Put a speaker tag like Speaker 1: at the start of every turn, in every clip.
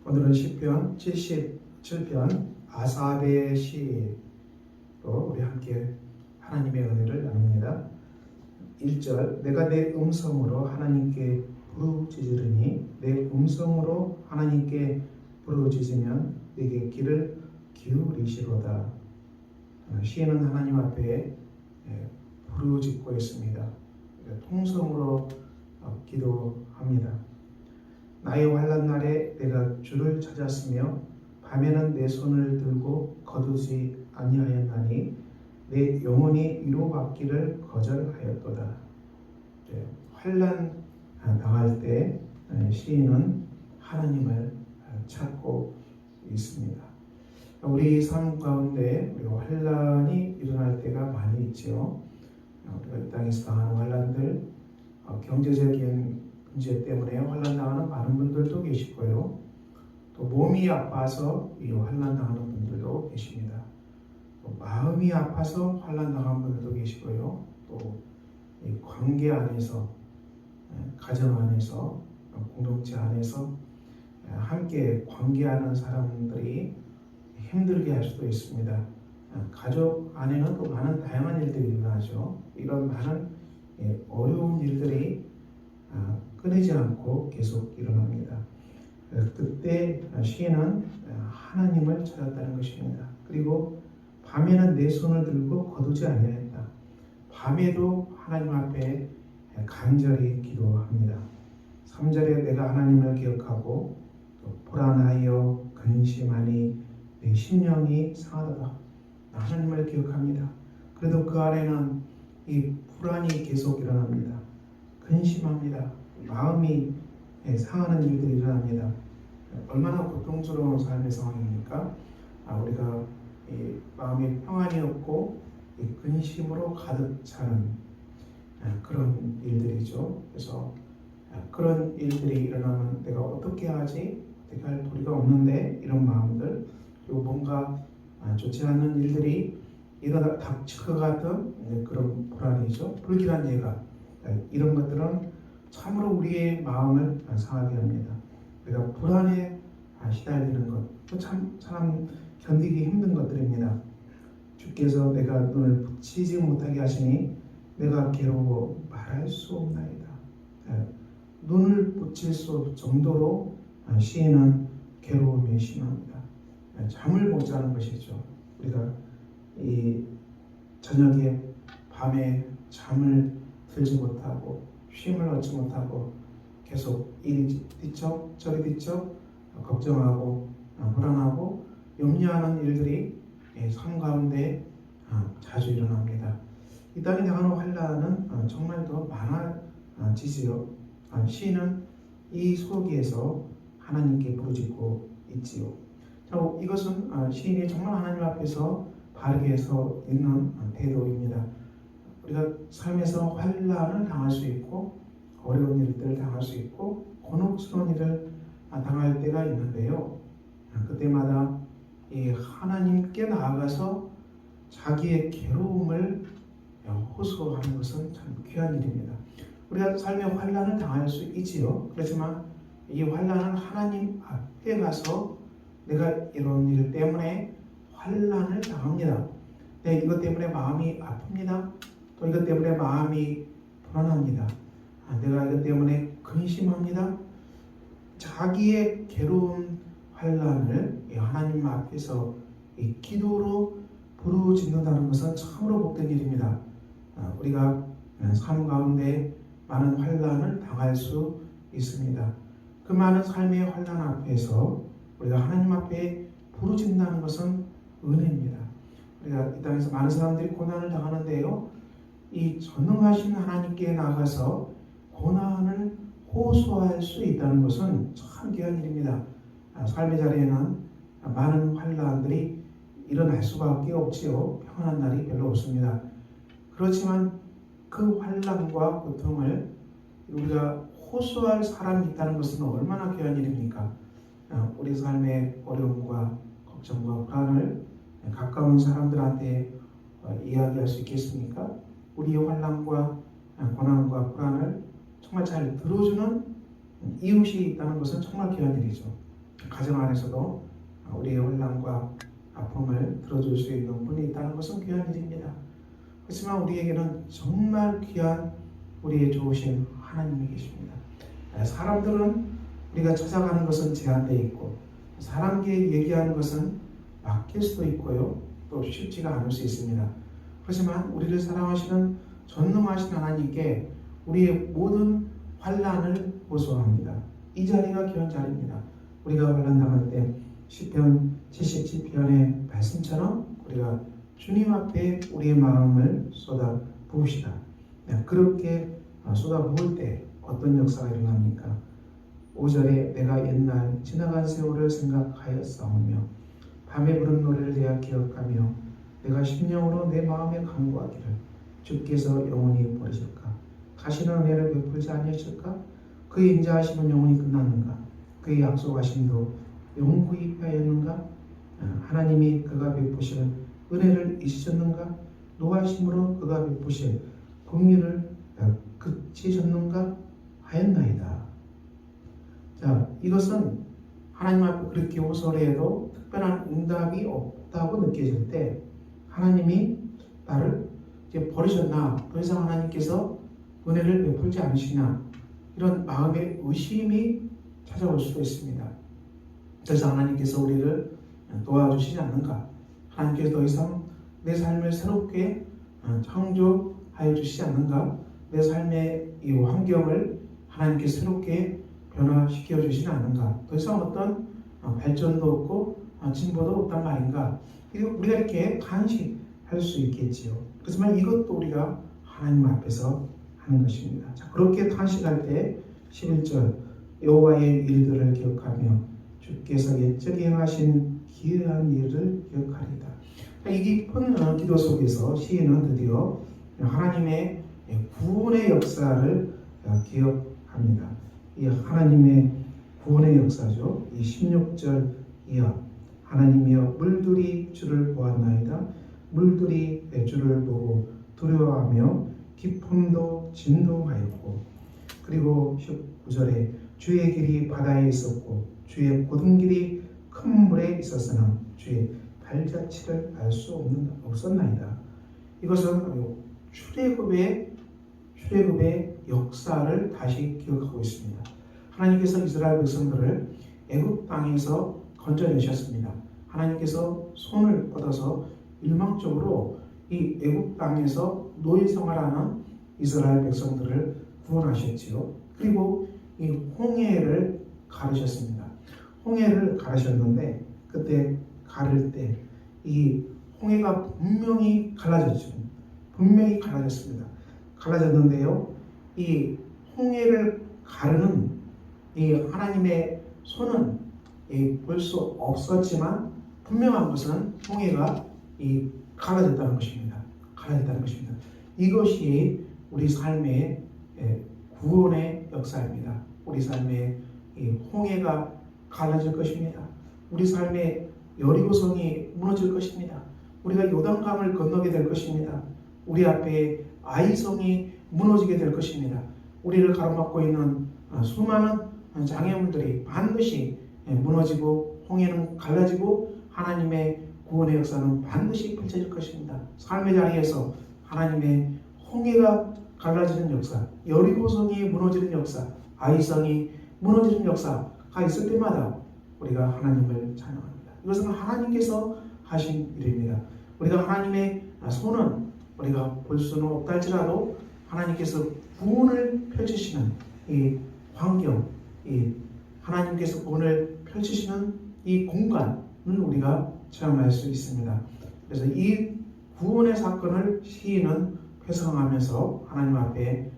Speaker 1: 오늘은 시편 77편 아삽의 시로 우리 함께 하나님의 은혜를 나눕니다. 1절 내가 내 음성으로 하나님께 부르짖으리니 내 음성으로 하나님께 부르짖으면 내게 귀를 기울이시로다. 시인은 하나님 앞에 부르짖고 있습니다. 통성으로 기도합니다. 나의 환난 날에 내가 주를 찾았으며 밤에는 내 손을 들고 거두지 아니하였나니 내 영혼이 위로받기를 거절하였도다. 환난 당할 때 시인은 하나님을 찾고 있습니다. 우리 삶 가운데 환난이 일어날 때가 많이 있지요. 우리가 이 땅에서 당하는 환난들, 경제적인 문제 때문에 환난 당하는 많은 분들도 계시고요. 또 몸이 아파서 이 환난 당하는 분들도 계십니다. 또 마음이 아파서 환난 당하는 분들도 계시고요. 또 이 관계 안에서, 가정 안에서, 공동체 안에서 함께 관계하는 사람들이 힘들게 할 수도 있습니다. 가족 안에는 또 많은 다양한 일들이 일어나죠. 이런 많은 어려운 일들이 끊이지 않고 계속 일어납니다. 그때 시인은 하나님을 찾았다는 것입니다. 그리고 밤에는 내 손을 들고 거두지 아니하였다. 밤에도 하나님 앞에 간절히 기도합니다. 3절에 내가 하나님을 기억하고 또 불안하여 근심하니 내 심령이 상하도다. 하나님을 기억합니다. 그래도 그 안에는 이 불안이 계속 일어납니다. 근심합니다. 마음이 상하는 일들이 일어납니다. 얼마나 고통스러운 삶의 상황입니까? 우리가 이 마음이 평안이 없고 이 근심으로 가득 차는 그런 일들이죠. 그래서 그런 일들이 일어나면 내가 어떻게 하지? 어떻게 할 도리가 없는데 이런 마음들, 그리고 뭔가 좋지 않은 일들이 일어나 닥칠 것 같은 그런 불안이죠. 불길한 예감, 이런 것들은 참으로 우리의 마음을 상하게 합니다. 우리가 불안에 시달리는 것, 참 견디기 힘든 것들입니다. 주께서 내가 눈을 붙이지 못하게 하시니 내가 괴로워 말할 수 없나이다. 눈을 붙일 수 정도로 시인은 괴로움이 심합니다. 잠을 못 자는 것이죠. 우리가 이 저녁에 밤에 잠을 들지 못하고 쉼을 얻지 못하고 계속 이리 뒤척 저리 뒤척 걱정하고 불안하고 염려하는 일들이 삶 가운데 자주 일어납니다. 이 땅에 당하는 환난은 정말 더 많아지지요. 시인은 이 속에서 하나님께 부르짖고 있지요. 이것은 시인이 정말 하나님 앞에서 바르게 서 있는 태도입니다. 우리가 삶에서 환난을 당할 수 있고 어려운 일들을 당할 수 있고 곤혹스러운 일을 당할 때가 있는데요. 그때마다 이 하나님께 나아가서 자기의 괴로움을 호소하는 것은 참 귀한 일입니다. 우리가 삶에 환난을 당할 수 있지요. 그렇지만 이 환난은 하나님 앞에 가서 내가 이런 일 때문에 환난을 당합니다. 이것 때문에 마음이 아픕니다. 또 이것 때문에 마음이 불안합니다. 내가 이것 때문에 근심합니다. 자기의 괴로운 환난을 하나님 앞에서 이 기도로 부르짖는다는 것은 참으로 복된 일입니다. 우리가 삶 가운데 많은 환난을 당할 수 있습니다. 그 많은 삶의 환난 앞에서 우리가 하나님 앞에 부르짖는다는 것은 은혜입니다. 우리가 이 땅에서 많은 사람들이 고난을 당하는데요. 이 전능하신 하나님께 나가서 고난을 호소할 수 있다는 것은 참 귀한 일입니다. 삶의 자리에는 많은 환난들이 일어날 수밖에 없지요. 평안한 날이 별로 없습니다. 그렇지만 그 환난과 고통을 우리가 호소할 사람이 있다는 것은 얼마나 귀한 일입니까? 우리 삶의 어려움과 걱정과 불안을 가까운 사람들한테 이야기할 수 있겠습니까? 우리의 환난과 고난과 불안을 정말 잘 들어주는 이웃이 있다는 것은 정말 귀한 일이죠. 가정 안에서도 우리의 혼란과 아픔을 들어줄 수 있는 분이 있다는 것은 귀한 일입니다. 그렇지만 우리에게는 정말 귀한 우리의 좋으신 하나님이 계십니다. 사람들은 우리가 찾아가는 것은 제한되어 있고 사람에게 얘기하는 것은 막힐 수도 있고요. 또 쉽지가 않을 수 있습니다. 하지만 우리를 사랑하시는 전능하신 하나님께 우리의 모든 환난을 호소합니다. 이 자리가 귀한 자리입니다. 우리가 환난 당할 때 시편 77편의 말씀처럼 우리가 주님 앞에 우리의 마음을 쏟아 부읍시다. 그렇게 쏟아 부을 때 어떤 역사가 일어납니까? 5절에 내가 옛날 지나간 세월을 생각하였사오며 밤에 부른 노래를 내가 기억하며 내가 심령으로 내 마음에 간구하기를 주께서 영원히 버리실까? 다시는 은혜를 베풀지 아니하실까? 그의 인자하심은 영원히 끝났는가? 그의 약속하심도 영구히 하였는가? 하나님이 그가 베푸시는 은혜를 잊으셨는가? 노하심으로 그가 베푸실 긍휼을 그치셨는가? 하였나이다. 자, 이것은 하나님 앞에 그렇게 호소해도 특별한 응답이 없다고 느껴질 때 하나님이 나를 이제 버리셨나? 더 이상 하나님께서 은혜를 베풀지 않으시나? 이런 마음의 의심이 찾아올 수도 있습니다. 더 이상 하나님께서 우리를 도와주시지 않는가? 하나님께서 더 이상 내 삶을 새롭게 창조하여 주시지 않는가? 내 삶의 이 환경을 하나님께서 새롭게 변화시켜 주시지 않는가? 더 이상 어떤 발전도 없고 진보도 없단 말인가? 우리가 이렇게 간식할 수 있겠지요. 그렇지만 이것도 우리가 하나님 앞에서 하는 것입니다. 자, 그렇게 탄식할 때 11절 여호와의 일들을 기억하며 주께서 옛적에 행하신 기이한 일을 기억하리다. 이 깊은 기도 속에서 시인은 드디어 하나님의 구원의 역사를 기억합니다. 이 하나님의 구원의 역사죠. 이 16절 이하 하나님이여 물들이 주를 보았나이다. 물들이 내 주를 보고 두려워하며 기쁨도 진동하였고, 그리고 19절에 주의 길이 바다에 있었고 주의 고든 길이 큰 물에 있었으나 주의 발자취를 알 수 없었나이다. 이것은 출애굽의 역사를 다시 기억하고 있습니다. 하나님께서 이스라엘 백성들을 애굽 땅에서 건져내셨습니다. 하나님께서 손을 뻗어서 일방적으로 이 애굽 땅에서 노예 생활하는 이스라엘 백성들을 구원하셨지요. 그리고 이 홍해를 가르셨습니다. 홍해를 가르셨는데 그때 가를 때 이 홍해가 분명히 갈라졌죠. 분명히 갈라졌습니다. 갈라졌는데요. 이 홍해를 가르는 이 하나님의 손은 볼 수 없었지만 분명한 것은 홍해가 갈라졌다는 것입니다. 갈라졌다는 것입니다. 이것이 우리 삶의 구원의 역사입니다. 우리 삶의 홍해가 갈라질 것입니다. 우리 삶의 여리고성이 무너질 것입니다. 우리가 요단강을 건너게 될 것입니다. 우리 앞에 아이성이 무너지게 될 것입니다. 우리를 가로막고 있는 수많은 장애물들이 반드시 무너지고 홍해는 갈라지고 하나님의 구원의 역사는 반드시 펼쳐질 것입니다. 삶의 자리에서 하나님의 홍해가 갈라지는 역사, 여리고성이 무너지는 역사, 아이성이 무너지는 역사가 있을 때마다 우리가 하나님을 찬양합니다. 이것은 하나님께서 하신 일입니다. 우리가 하나님의 손은 우리가 볼 수는 없다 할지라도 하나님께서 구원을 펼치시는 이 환경, 하나님께서 구원을 펼치시는 이 공간을 우리가 체험할 수 있습니다. 그래서 이 구원의 사건을 시인은 회상하면서 하나님 앞에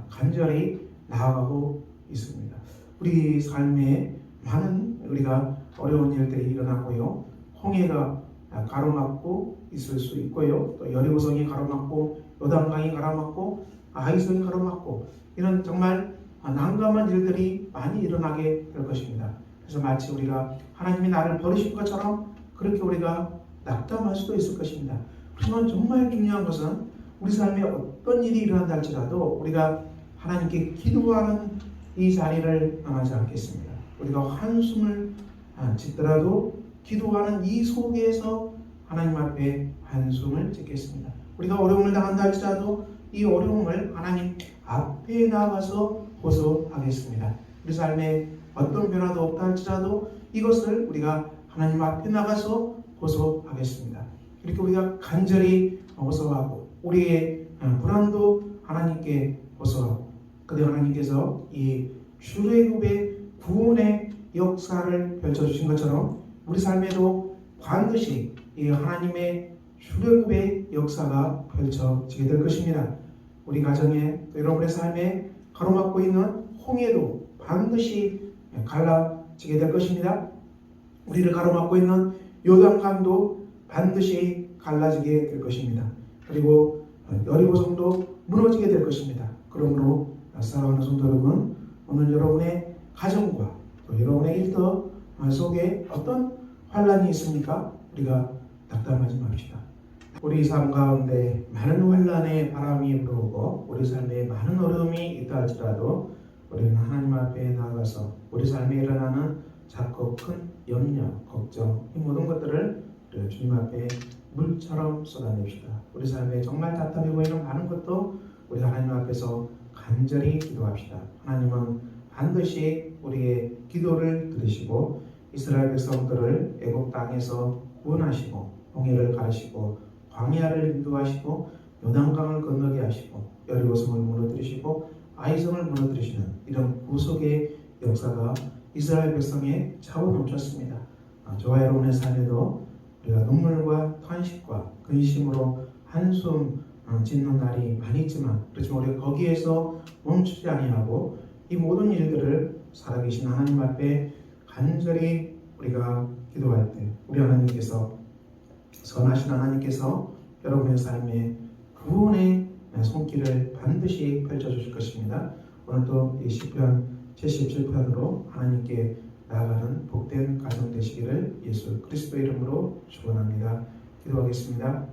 Speaker 1: 간절히 나아가고 있습니다. 우리 삶에 많은 우리가 어려운 일들이 일어나고요. 홍해가 가로막고 있을 수 있고요. 또 여리고성이 가로막고 요단강이 가로막고 아이성이 가로막고 이런 정말 난감한 일들이 많이 일어나게 될 것입니다. 그래서 마치 우리가 하나님이 나를 버리신 것처럼 그렇게 우리가 낙담할 수도 있을 것입니다. 하지만 정말 중요한 것은 우리 삶에 어떤 일이 일어난다 할지라도 우리가 하나님께 기도하는 이 자리를 떠나지 않겠습니다. 우리가 한숨을 짓더라도 기도하는 이 속에서 하나님 앞에 한숨을 짓겠습니다. 우리가 어려움을 당한다 할지라도 이 어려움을 하나님 앞에 나가서 호소하겠습니다. 우리 삶에 어떤 변화도 없다 할지라도 이것을 우리가 하나님 앞에 나가서 호소하겠습니다. 이렇게 우리가 간절히 호소하고 우리의 불안도 하나님께 호소하고 그때 하나님께서 이 출애굽의 구원의 역사를 펼쳐주신 것처럼 우리 삶에도 반드시 이 하나님의 출애굽의 역사가 펼쳐지게 될 것입니다. 우리 가정에 여러분의 삶에 가로막고 있는 홍해도 반드시 갈라지게 될 것입니다. 우리를 가로막고 있는 요단강도 반드시 갈라지게 될 것입니다. 그리고 여리고성도 무너지게 될 것입니다. 그러므로 사랑하는 성도 여러분, 오늘 여러분의 가정과 또 여러분의 일터 속에 어떤 환란이 있습니까? 우리가 낙담하지 맙시다. 우리 삶 가운데 많은 환란의 바람이 불어오고 우리 삶에 많은 어려움이 있다 할지라도 우리는 하나님 앞에 나아가서 우리 삶에 일어나는 작고 큰 염려, 걱정 이 모든 것들을 우리가 주님 앞에 물처럼 쏟아냅시다. 우리 삶에 정말 답답해 보이는 많은 것도 우리 하나님 앞에서 간절히 기도합시다. 하나님은 반드시 우리의 기도를 들으시고 이스라엘 백성들을 애굽 땅에서 구원하시고 홍해를 가르시고 광야를 인도하시고 요단강을 건너게 하시고 여리고성을 무너뜨리시고 아이성을 무너뜨리시는 이런 구속의 역사가 이스라엘 백성에 차고 넘쳤습니다. 저와 여러분의 삶에도 우리가 눈물과 탄식과 근심으로 한숨 짓는 날이 많이 있지만 그렇지만 우리가 거기에서 멈추지 아니하고 이 모든 일들을 살아계신 하나님 앞에 간절히 우리가 기도할 때 우리 하나님께서 선하신 하나님께서 여러분의 삶에 구원의 손길을 반드시 펼쳐주실 것입니다. 오늘도 이 시편 77편으로 하나님께 나아가는 복된 가정 되시기를 예수 그리스도 이름으로 축원합니다. 기도하겠습니다.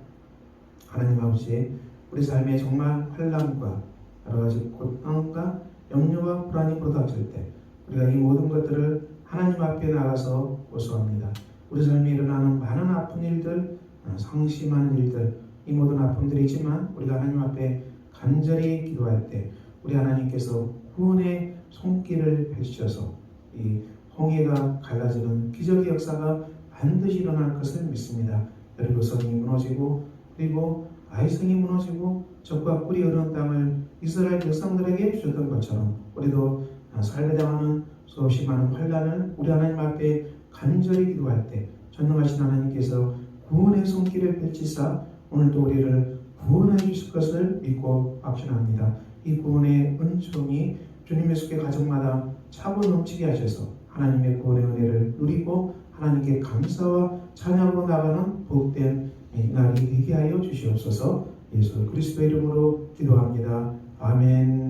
Speaker 1: 하나님 아버지, 우리 삶에 정말 환난과 여러 가지 고통과 염려와 불안이 부닥칠 때 우리가 이 모든 것들을 하나님 앞에 나가서 호소합니다. 우리 삶에 일어나는 많은 아픈 일들, 상심하는 일들, 이 모든 아픔들이 있지만 우리가 하나님 앞에 간절히 기도할 때 우리 하나님께서 구원의 손길을 펼치셔서 이 홍해가 갈라지는 기적의 역사가 반드시 일어날 것을 믿습니다. 여리고성이 무너지고 그리고 아이성이 무너지고 적과 꿀이 흐르는 땅을 이스라엘 백성들에게 주셨던 것처럼 우리도 삶에 당하는 수없이 많은 환난을 우리 하나님 앞에 간절히 기도할 때 전능하신 하나님께서 구원의 손길을 펼치사 오늘도 우리를 구원해 주실 것을 믿고 확신합니다. 이 구원의 은총이 주님의 속의 가정마다 차고 넘치게 하셔서 하나님의 구원의 은혜를 누리고 하나님께 감사와 찬양으로 나가는 복된 날이 되게 하여 주시옵소서. 예수 그리스도 이름으로 기도합니다. 아멘.